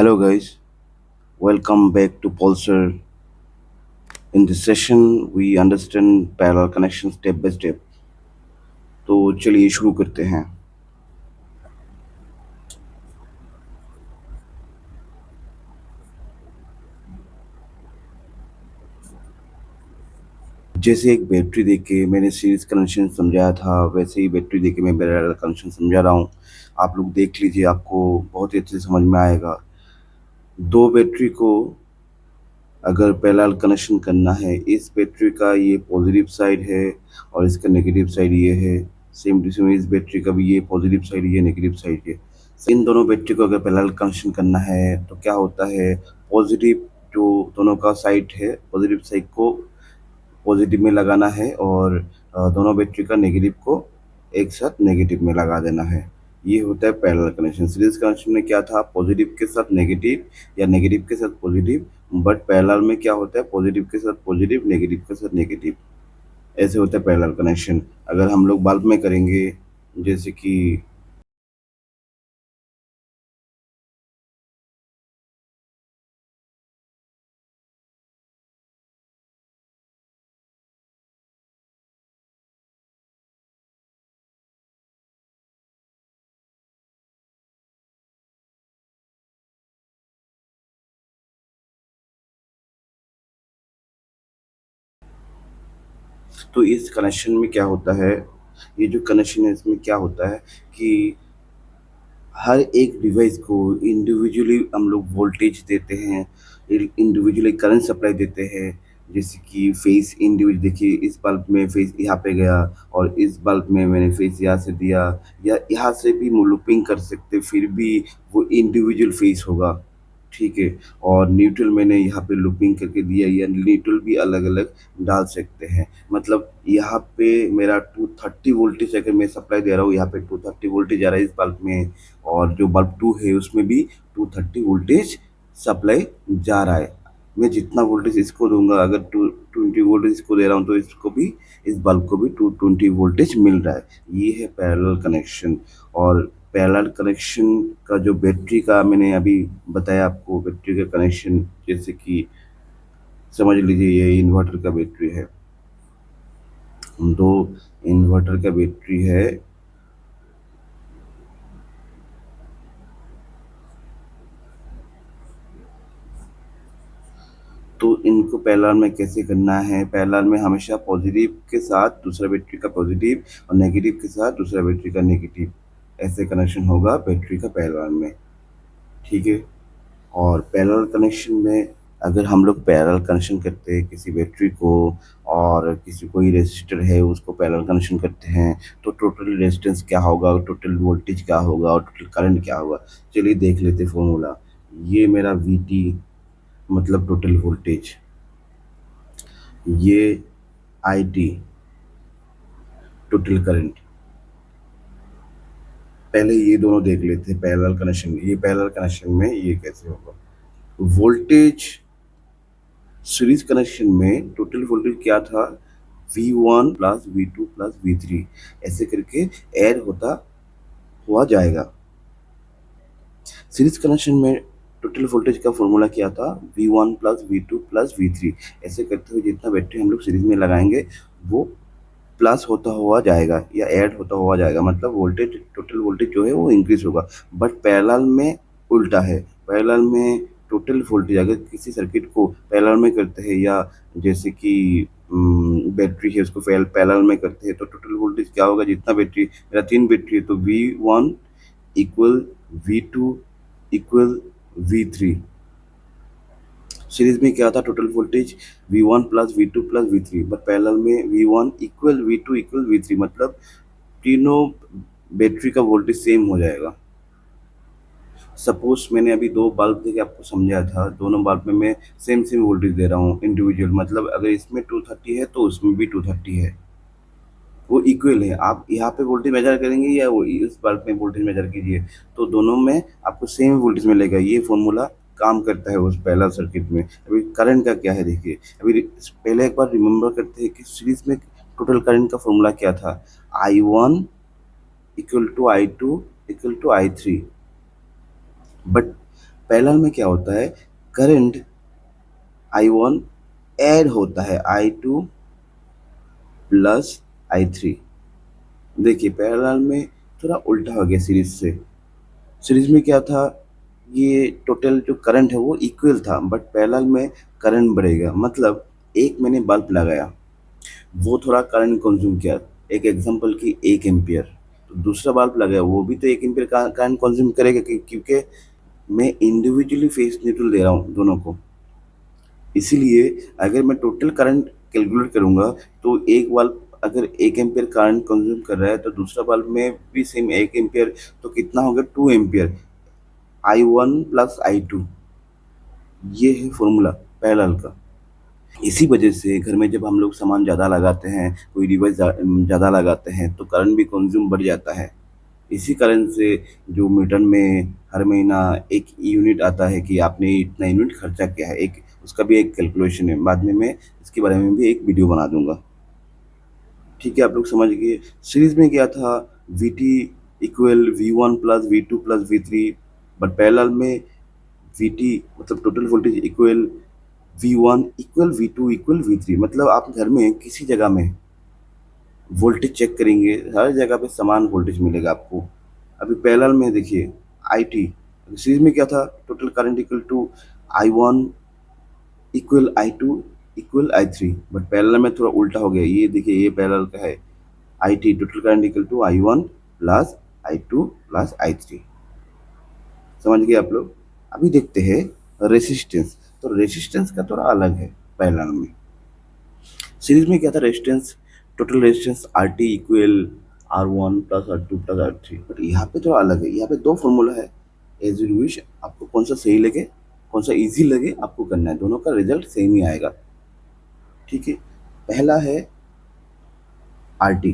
Hello, guys. Welcome back to Pulsar. In this session, we understand parallel connection step by step. तो चलिए शुरू करते हैं। जैसे एक बैटरी देख के मैंने सीरीज कनेक्शन समझाया था, वैसे ही बैटरी देख के मैं पैरेलल कनेक्शन समझा रहा हूँ। आप लोग देख लीजिए, आपको बहुत ही अच्छे से समझ में आएगा। दो बैटरी को अगर पैरेलल कनेक्शन करना है, इस बैटरी का ये पॉजिटिव साइड है और इसका नेगेटिव साइड ये है। सेम टू सेम इस बैटरी का भी ये पॉजिटिव साइड, ये नेगेटिव साइड है। इन दोनों बैटरी को अगर पैरेलल कनेक्शन करना है तो क्या होता है, पॉजिटिव जो दोनों का साइड है, पॉजिटिव साइड को पॉजिटिव में लगाना है और दोनों बैटरी का नेगेटिव को एक साथ नेगेटिव में लगा देना है। ये होता है पैरेलल कनेक्शन। सीरीज कनेक्शन में क्या था, पॉजिटिव के साथ नेगेटिव या नेगेटिव के साथ पॉजिटिव, बट पैरेलल में क्या होता है, पॉजिटिव के साथ पॉजिटिव, नेगेटिव के साथ नेगेटिव। ऐसे होता है पैरेलल कनेक्शन। अगर हम लोग बल्ब में करेंगे, जैसे कि तो इस कनेक्शन में क्या होता है, ये जो कनेक्शन है इसमें क्या होता है कि हर एक डिवाइस को इंडिविजुअली हम लोग वोल्टेज देते हैं, इंडिविजुअली करंट सप्लाई देते हैं। जैसे कि फेस इंडिविजुअल, देखिए इस बल्ब में फेस यहाँ पे गया और इस बल्ब में मैंने फेस यहाँ से दिया, या यहाँ से भी लूपिंग कर सकते, फिर भी वो इंडिविजुअल फेस होगा। ठीक है। और न्यूट्रल मैंने यहाँ पे लूपिंग करके दिया, या न्यूट्रल भी अलग अलग डाल सकते हैं। मतलब यहाँ पे मेरा 230 वोल्टेज अगर मैं सप्लाई दे रहा हूँ, यहाँ पे 230 वोल्टेज आ रहा है इस बल्ब में, और जो बल्ब 2 है उसमें भी 230 वोल्टेज सप्लाई जा रहा है। मैं जितना वोल्टेज इसको दूंगा, अगर 220 वोल्टेज इसको दे रहा हूँ तो इसको भी, इस बल्ब को भी 220 वोल्टेज मिल रहा है। ये है पैरेलल कनेक्शन। और पैरेलल कनेक्शन का जो बैटरी का मैंने अभी बताया आपको, बैटरी का कनेक्शन, जैसे कि समझ लीजिए ये इन्वर्टर का बैटरी है, दो इन्वर्टर का बैटरी है। तो इनको पैरेलल में कैसे करना है, पैरेलल में हमेशा पॉजिटिव के साथ दूसरा बैटरी का पॉजिटिव और नेगेटिव के साथ दूसरा बैटरी का नेगेटिव, ऐसे कनेक्शन होगा बैटरी का पैरेलल में। ठीक है। और पैरेलल कनेक्शन में अगर हम लोग पैरेलल कनेक्शन करते हैं किसी बैटरी को, और किसी कोई रेजिस्टर है उसको पैरेलल कनेक्शन करते हैं, तो टोटल रेजिस्टेंस क्या होगा, टोटल वोल्टेज क्या होगा और टोटल करंट क्या होगा। चलिए देख लेते फॉर्मूला। ये मेरा वी टी मतलब टोटल वोल्टेज, ये आई टी टोटल करंट। पहले ये दोनों देख लेते हैं पैरेलल कनेक्शन। ये पैरेलल कनेक्शन में ये कैसे होगा, वोल्टेज सीरीज कनेक्शन में टोटल वोल्टेज क्या था, V1 plus V2 plus V3, ऐसे करके ऐड होता हुआ जाएगा। सीरीज कनेक्शन में टोटल वोल्टेज का फॉर्मूला क्या था, V1 plus V2 plus V3, ऐसे करते हुए जितना बैटरी हम लोग सीरीज में लगाएंगे वो प्लस होता हुआ जाएगा या ऐड होता हुआ जाएगा। मतलब वोल्टेज, टोटल वोल्टेज जो है वो इंक्रीज होगा। बट पैरेलल में उल्टा है। पैरेलल में टोटल वोल्टेज अगर किसी सर्किट को पैरेलल में करते हैं, या जैसे कि बैटरी है उसको पैरेलल में करते हैं, तो टोटल वोल्टेज क्या होगा, जितना बैटरी, मेरा 3 बैटरी है तो V1 equal V2 equal V3। Series में क्या था, total voltage V1 plus V2 plus V3, but parallel में V1 equal V2 equal V3, मतलब तीनों बैटरी का वोल्टेज सेम हो जाएगा। सपोज मैंने अभी दो बल्ब देके आपको समझाया था, दोनों बल्ब में मैं सेम सेम वोल्टेज दे रहा हूँ इंडिविजुअल, मतलब अगर इसमें 230 है तो उसमें भी 230 है, वो इक्वल है। आप यहाँ पे वोल्टेज मेजर करेंगे या वो इस बल्ब में वोल्टेज मेजर कीजिए, तो दोनों में आपको सेम वोल्टेज मिलेगा। ये फॉर्मूला काम करता है उस पहला सर्किट में। अभी करंट का क्या है देखिए, अभी पहले एक बार रिमेम्बर करते हैं कि सीरीज में टोटल करंट का फॉर्मूला क्या था, I1 equal to I2 equal to I3। But parallel में क्या होता है, करंट I1 ऐड होता है I2 प्लस I3। देखिए पैरेलल में थोड़ा उल्टा हो गया सीरीज से। सीरीज में क्या था, ये टोटल जो करंट है वो इक्वल था, बट पैरेलल में करंट बढ़ेगा। मतलब एक मैंने बल्ब लगाया, वो थोड़ा करंट कंज्यूम किया, एक एग्जांपल की 1 एम्पियर। तो दूसरा बल्ब लगाया, वो भी तो 1 एम्पियर का करंट कंज्यूम करेगा, क्योंकि मैं इंडिविजुअली फेस न्यूट्रल दे रहा हूँ दोनों को। इसीलिए अगर मैं टोटल करंट कैलकुलेट करूँगा, तो एक बल्ब अगर 1 एम्पियर करंट कंज्यूम कर रहा है, तो दूसरा बल्ब में भी सेम 1 एम्पियर, तो कितना हो गया, 2 एम्पियर, I1 प्लस I2। ये है फॉर्मूला पैरेलल का। इसी वजह से घर में जब हम लोग सामान ज़्यादा लगाते हैं, कोई डिवाइस ज़्यादा लगाते हैं, तो करंट भी कंज्यूम बढ़ जाता है। इसी कारण से जो मीटर में हर महीना एक यूनिट आता है कि आपने इतना यूनिट खर्चा किया है, एक उसका भी एक कैलकुलेशन है। बाद में मैं इसके बारे में भी एक वीडियो बना दूंगा। ठीक है, आप लोग समझ गए। सीरीज में क्या था, we T equal V1 plus V2 plus V3, but parallel में वी टी मतलब total voltage equal V1 equal V2 equal V3। मतलब आप घर में किसी जगह में वोल्टेज चेक करेंगे, हर जगह पे समान वोल्टेज मिलेगा आपको। अभी पैरेलल में देखिए आई टी, सीरीज में क्या था, total current equal to I1 equal I2 equal I3, but parallel में थोड़ा उल्टा हो गया। ये देखिए, ये पैरेलल का है, I T total current equal to I1 plus I2 plus I3। समझ गए आप लोग। अभी देखते हैं रेसिस्टेंस। तो रेसिस्टेंस का थोड़ा अलग है पैरेलल में। सीरीज में क्या था, resistance, total resistance R T equal R1 plus R2 plus R3, but यहाँ पे थोड़ा अलग है। यहाँ पे दो फॉर्मूला है, एज यू विश, आपको कौन सा सही लगे, कौन सा इजी लगे आपको करना है, दोनों का रिजल्ट सेम ही आएगा। ठीक है, पहला है R T,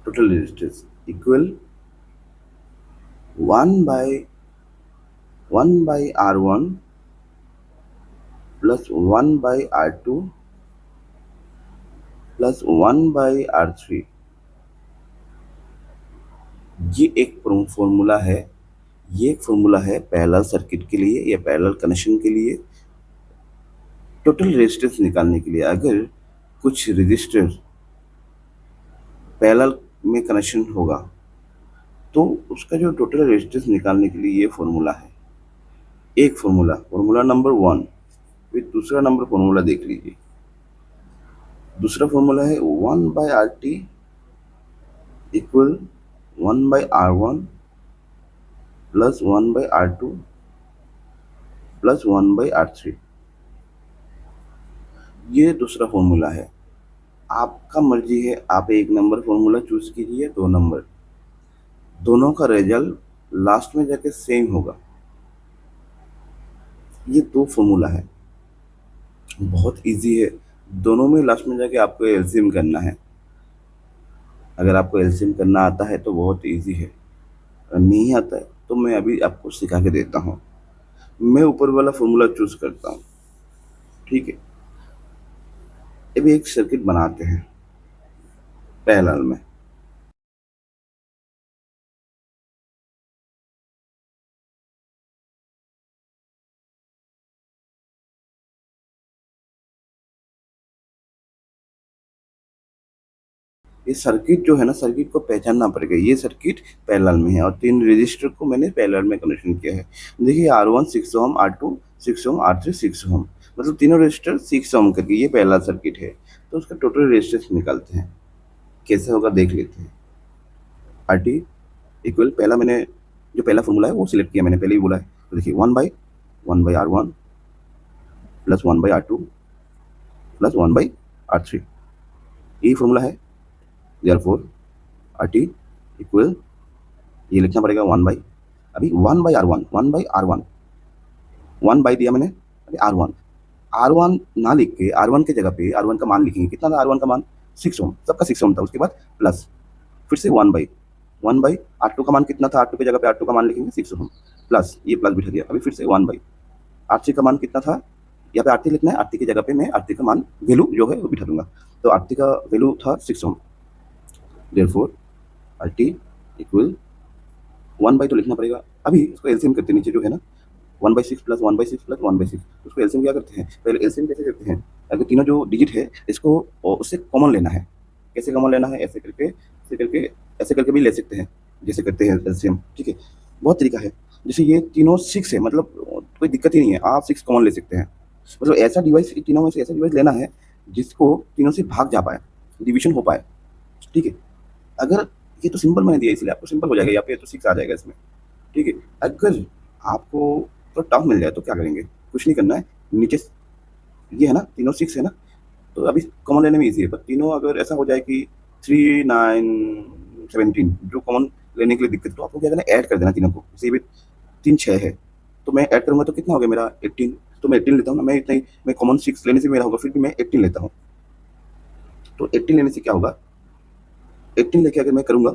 total resistance equal 1 by R1 plus 1 by R2 plus 1 by R3। ये एक फॉर्मूला है, ये एक फॉर्मूला है पैरेलल सर्किट के लिए या पैरेलल कनेक्शन के लिए, टोटल रेजिस्टेंस निकालने के लिए। अगर कुछ रजिस्टर पैरेलल में कनेक्शन होगा, तो उसका जो टोटल रेजिस्टेंस निकालने के लिए ये फॉर्मूला है। एक फॉर्मूला, फॉर्मूला नंबर 1। फिर दूसरा नंबर फॉर्मूला देख लीजिए। दूसरा फॉर्मूला है 1 by RT equal 1 by R1 plus 1 by R2 plus 1 by R3। ये दूसरा फॉर्मूला है। आपका मर्जी है, आप एक नंबर फॉर्मूला चूज कीजिए, 2 नंबर, दोनों का रिजल्ट लास्ट में जाके सेम होगा। ये दो फॉर्मूला है, बहुत इजी है। दोनों में लास्ट में जाके आपको एलसीएम करना है। अगर आपको एलसीएम करना आता है तो बहुत इजी है, अगर नहीं आता है तो मैं अभी आपको सिखा के देता हूँ। मैं ऊपर वाला फॉर्मूला चूज करता हूँ। ठीक है, अभी एक सर्किट बनाते हैं पैरेलल में। ये सर्किट जो है ना, सर्किट को पहचानना पड़ेगा। ये सर्किट पैरेलल में है और 3 रजिस्टर को मैंने पैरेलल में कनेक्शन किया है। देखिए R1 6 ओम, R2 6 ओम, R3 6 ओम, मतलब तीनों रजिस्टर 6 ओम करके ये पैरेलल सर्किट है। तो उसका टोटल रेजिस्टेंस निकालते हैं, कैसे होगा देख लेते हैं। आर टी इक्वल, पहला मैंने जो पहला फॉर्मूला है वो सिलेक्ट किया, मैंने पहले ही बोला है। तो देखिए 1 by R1 plus 1 by R2 plus 1 by R3, यही फॉर्मूला है। देयरफॉर आर टी इक्वल, ये लिखना पड़ेगा 1 बाई, अभी 1 by R1, 1 by R1, 1 by दिया मैंने, अभी R1, R1 ना लिख के R1 के जगह पे R1 का मान लिखेंगे। कितना था R1 का मान, 6 ओम, सबका 6 ओम था। उसके बाद प्लस, फिर से 1 बाई R2 का मान कितना था, R2 की जगह पे R2 का मान लिखेंगे 6 ओम, प्लस ये प्लस बिठा दिया। अभी फिर से 1 बाई R3 का मान कितना था, यहाँ पे R3 लिखना है, R3 की जगह पे मैं R3 का मान वैल्यू जो है वो बिठा दूंगा। तो R3 का वैल्यू था 6 ohm, therefore R T equal 1 by तो लिखना पड़ेगा अभी इसको एलसीएम करते हैं, नीचे जो है ना 1/6 प्लस 1/6 प्लस 1/6, उसको एलसीएम क्या करते हैं, पहले एलसीएम कैसे करते हैं, अगर तीनों जो डिजिट है इसको उससे कॉमन लेना है। कैसे कॉमन लेना है, ऐसे करके ऐसे करके ऐसे करके भी ले सकते हैं, जैसे करते हैं एलसीएम, ठीक है। बहुत तरीका है। जैसे ये तीनों 6 है, मतलब कोई दिक्कत ही नहीं है, आप 6 कॉमन ले सकते हैं। मतलब ऐसा डिवाइस, तीनों में से ऐसा डिवाइस लेना है जिसको तीनों से भाग जा पाए, डिवीजन हो पाए, ठीक है। अगर ये तो सिंपल मैंने दिया इसलिए आपको सिंपल हो जाएगा, यहाँ पे तो 6 आ जाएगा इसमें, ठीक है। अगर आपको तो टफ मिल जाए तो क्या करेंगे, कुछ नहीं करना है, नीचे ये है ना, तीनों 6 है ना, तो अभी कॉमन लेने में ईजी है। पर तीनों अगर ऐसा हो जाए कि 3 9 17 जो कॉमन लेने के लिए दिक्कत, तो आपको क्या करना है, ऐड कर देना तीनों को। जैसे भी 3 6 है, तो मैं ऐड करूंगा तो कितना हो गया मेरा 18, तो मैं 18 लेता हूँ ना, मैं इतना ही, मैं कॉमन 6 लेने से मेरा होगा, फिर भी मैं 18 लेता हूँ। तो 18 लेने से क्या होगा, 18 लेके अगर मैं करूंगा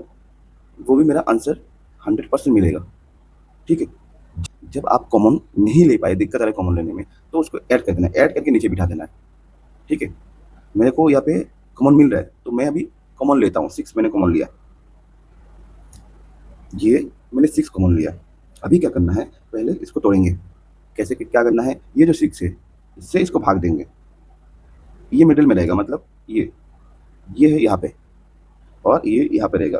वो भी मेरा आंसर 100% मिलेगा, ठीक है। जब आप कॉमन नहीं ले पाए, दिक्कत आ रहा है कॉमन लेने में, तो उसको ऐड कर देना है, ऐड करके नीचे बिठा देना है, ठीक है। मेरे को यहाँ पे कॉमन मिल रहा है तो मैं अभी कॉमन लेता हूँ, 6 मैंने कॉमन लिया, ये मैंने 6 कॉमन लिया। अभी क्या करना है, पहले इसको तोड़ेंगे। कैसे, क्या करना है, ये जो 6 है इससे इसको भाग देंगे, ये मिडिल में रहेगा, मतलब ये है यहाँ पे और ये यहाँ पे रहेगा,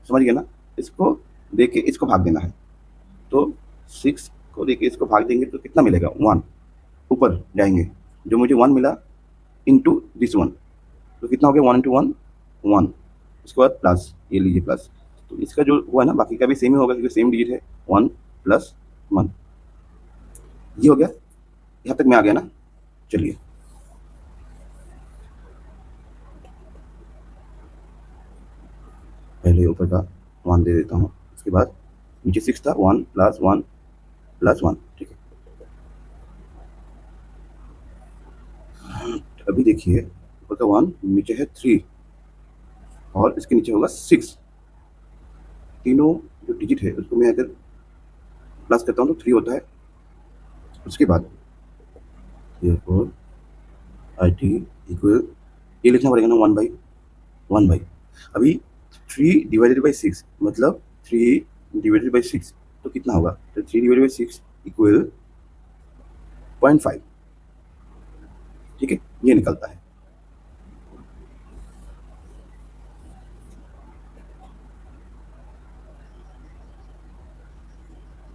समझ गए ना। इसको देख के इसको भाग देना है, तो 6 को देख के इसको भाग देंगे तो कितना मिलेगा, 1, ऊपर जाएंगे, जो मुझे 1 मिला इंटू दिस 1, तो कितना हो गया, 1 इंटू 1 1, उसके बाद प्लस, ये लीजिए प्लस, तो इसका जो हुआ है ना, बाकी का भी सेम ही होगा क्योंकि सेम डिजिट है, 1 प्लस 1, ये हो गया। यहाँ तक में आ गया ना, चलिए पहले ऊपर का 1 दे देता हूँ, उसके बाद नीचे 6 था, 1 प्लस 1 प्लस 1, ठीक है। अभी देखिए ऊपर का 1, नीचे है 3 और इसके नीचे होगा 6, तीनों जो डिजिट है उसको मैं अगर प्लस करता हूँ तो 3 होता है। उसके बाद therefore IT इक्वल, ये लिखना पड़ेगा ना, 1/1 अभी 3 डिवाइडेड बाई 6, मतलब 3 डिवाइडेड बाई 6 तो कितना होगा, तो 3 डिवाइडेड बाई 6 इक्वल 0.5, ठीक है, ये निकलता है।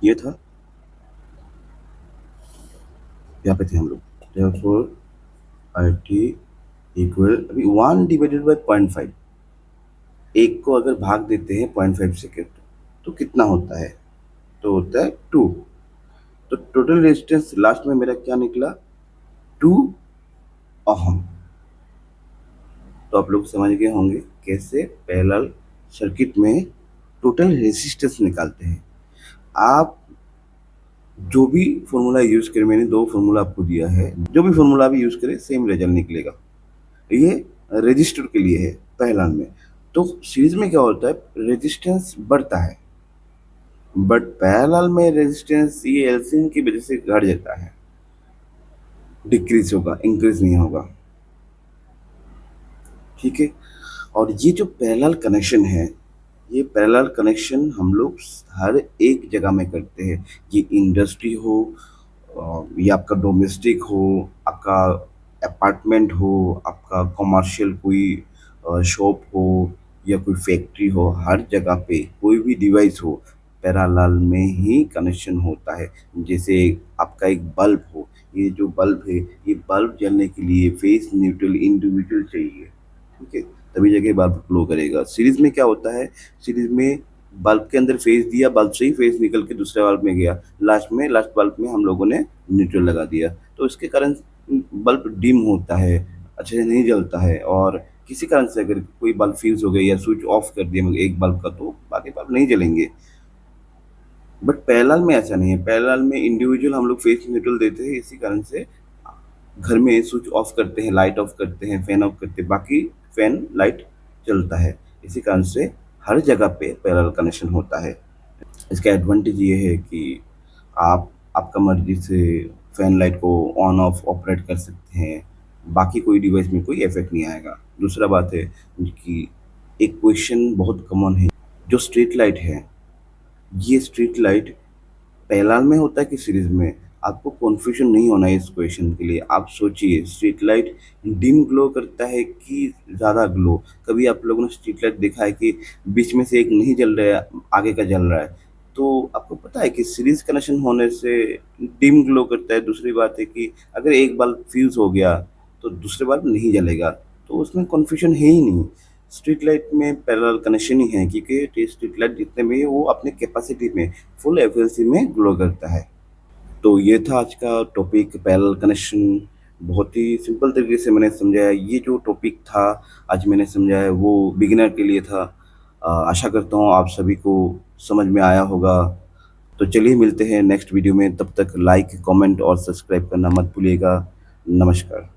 ये था, यहाँ पे थे हम लोग, therefore IT इक्वल, अभी 1 डिवाइडेड बाई 0.5, एक को अगर भाग देते हैं 0.5 सेकेंड तो कितना होता है, तो होता है 2। तो टोटल रेजिस्टेंस लास्ट में मेरा क्या निकला, 2 ओहम। तो आप लोग समझ गए होंगे कैसे पैरेलल सर्किट में टोटल रेजिस्टेंस निकालते हैं। आप जो भी फॉर्मूला यूज करें, मैंने 2 फॉर्मूला आपको दिया है, जो भी फॉर्मूला भी यूज करें सेम रिजल्ट निकलेगा। ये रजिस्टर के लिए है पैरेलल में। तो सीरीज में क्या होता है, रेजिस्टेंस बढ़ता है, बट पैरेलल में रेजिस्टेंस ये एलसीएम की वजह से घट जाता है, डिक्रीज होगा, इंक्रीज नहीं होगा, ठीक है। और ये जो पैरेलल कनेक्शन है, ये पैरेलल कनेक्शन हम लोग हर एक जगह में करते हैं। ये इंडस्ट्री हो, ये आपका डोमेस्टिक हो, आपका अपार्टमेंट हो, आपका कमर्शियल कोई शॉप हो या कोई फैक्ट्री हो, हर जगह पे कोई भी डिवाइस हो पैरेलल में ही कनेक्शन होता है। जैसे आपका एक बल्ब हो, ये जो बल्ब है, ये बल्ब जलने के लिए फेस न्यूट्रल इंडिविजुअल चाहिए, ठीक है, तभी जगह बल्ब ग्लो करेगा। सीरीज में क्या होता है, सीरीज में बल्ब के अंदर फेस दिया, बल्ब से ही फेस निकल के दूसरे बल्ब में गया, लास्ट बल्ब में हम लोगों ने न्यूट्रल लगा दिया, तो इसके कारण बल्ब डिम होता है, अच्छे से नहीं जलता है। और किसी कारण से अगर कोई बल्ब फ्यूज हो गया या स्विच ऑफ कर दिया एक बल्ब का, तो बाकी बल्ब नहीं जलेंगे। बट पैरेलल में ऐसा नहीं है, पैरेलल में इंडिविजुअल हम लोग फेस न्यूट्रल देते हैं, इसी कारण से घर में स्विच ऑफ करते हैं, लाइट ऑफ करते हैं, फैन ऑफ करते हैं, बाकी फैन लाइट चलता है। इसी कारण से हर जगह पे पैरेलल कनेक्शन होता है। इसका एडवांटेज ये है कि आप आपका मर्जी से फैन लाइट को ऑन ऑफ ऑपरेट कर सकते हैं, बाकी कोई डिवाइस में कोई इफेक्ट नहीं आएगा। दूसरा बात है कि एक क्वेश्चन बहुत कॉमन है, जो स्ट्रीट लाइट है, ये स्ट्रीट लाइट पैरेलल में होता है कि सीरीज में, आपको कन्फ्यूजन नहीं होना है इस क्वेश्चन के लिए। आप सोचिए स्ट्रीट लाइट डिम ग्लो करता है कि ज़्यादा ग्लो? कभी आप लोगों ने स्ट्रीट लाइट देखा है कि बीच में से एक नहीं जल रहा है, आगे का जल रहा है? तो आपको पता है कि सीरीज कनेक्शन होने से डिम ग्लो करता है। दूसरी बात है कि अगर एक बल्ब फ्यूज़ हो गया, तो दूसरे बल्ब नहीं जलेगा, तो उसमें कन्फ्यूजन है ही नहीं। स्ट्रीट लाइट में पैरेलल कनेक्शन ही है, क्योंकि स्ट्रीट लाइट जितने में है वो अपने कैपेसिटी में, फुल एफिशिएंसी में ग्लो करता है। तो ये था आज का टॉपिक, पैरेलल कनेक्शन। बहुत ही सिंपल तरीके से मैंने समझाया। ये जो टॉपिक था आज मैंने समझाया, वो बिगिनर के लिए था। आशा करता हूँ आप सभी को समझ में आया होगा। तो चलिए मिलते हैं नेक्स्ट वीडियो में, तब तक लाइक, कमेंट और सब्सक्राइब करना मत भूलिएगा। नमस्कार।